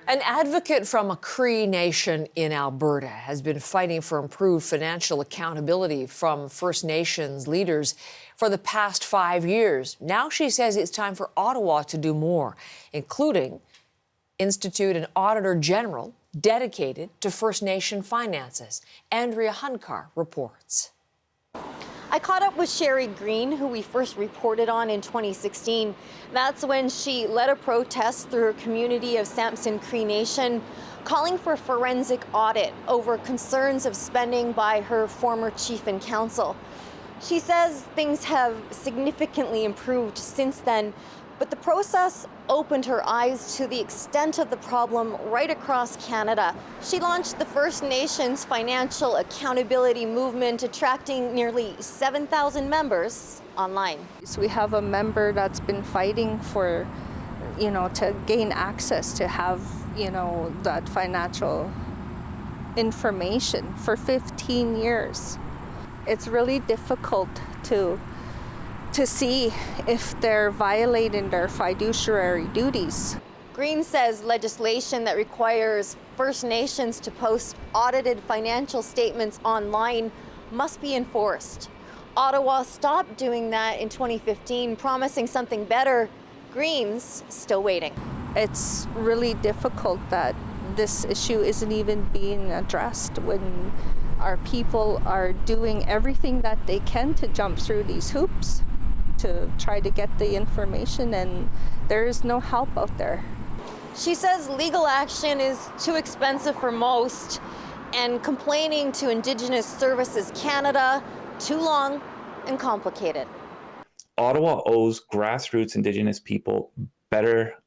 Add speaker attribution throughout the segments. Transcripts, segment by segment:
Speaker 1: An advocate from a Cree Nation in Alberta has been fighting for improved financial accountability from First Nations leaders for the past 5 years. Now she says it's time for Ottawa to do more, including institute an auditor general dedicated to First Nation finances. Andrea Hunkar reports.
Speaker 2: I caught up with Sherry Green, who we first reported on in 2016. That's when she led a protest through her community of Samson Cree Nation, calling for a forensic audit over concerns of spending by her former chief and council. She says things have significantly improved since then, but the process opened her eyes to the extent of the problem right across Canada. She launched the First Nations Financial Accountability Movement, attracting nearly 7,000 members online.
Speaker 3: So we have a member that's been fighting for, to gain access to have, that financial information for 15 years. It's really difficult to see if they're violating their fiduciary duties.
Speaker 2: Green says legislation that requires First Nations to post audited financial statements online must be enforced. Ottawa stopped doing that in 2015, promising something better. Green's still waiting.
Speaker 3: It's really difficult that this issue isn't even being addressed when our people are doing everything that they can to jump through these hoops to try to get the information, and there is no help out there.
Speaker 2: She says legal action is too expensive for most, and complaining to Indigenous Services Canada, too long and complicated.
Speaker 4: Ottawa owes grassroots Indigenous people better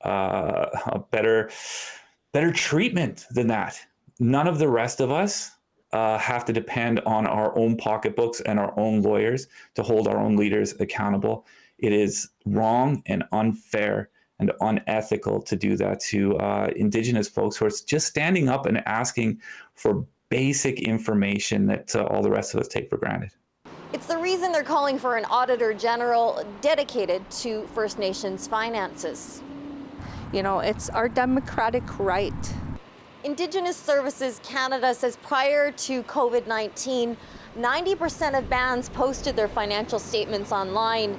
Speaker 4: treatment than that. None of the rest of us have to depend on our own pocketbooks and our own lawyers to hold our own leaders accountable. It is wrong and unfair and unethical to do that to Indigenous folks who are just standing up and asking for basic information that all the rest of us take for granted.
Speaker 2: It's the reason they're calling for an auditor general dedicated to First Nations finances.
Speaker 3: It's our democratic right.
Speaker 2: Indigenous Services Canada says prior to COVID-19, 90% of bands posted their financial statements online.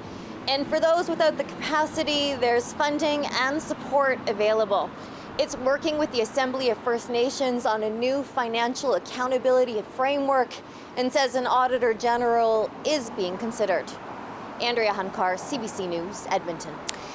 Speaker 2: And for those without the capacity, there's funding and support available. It's working with the Assembly of First Nations on a new financial accountability framework and says an Auditor General is being considered. Andrea Hunkar, CBC News, Edmonton.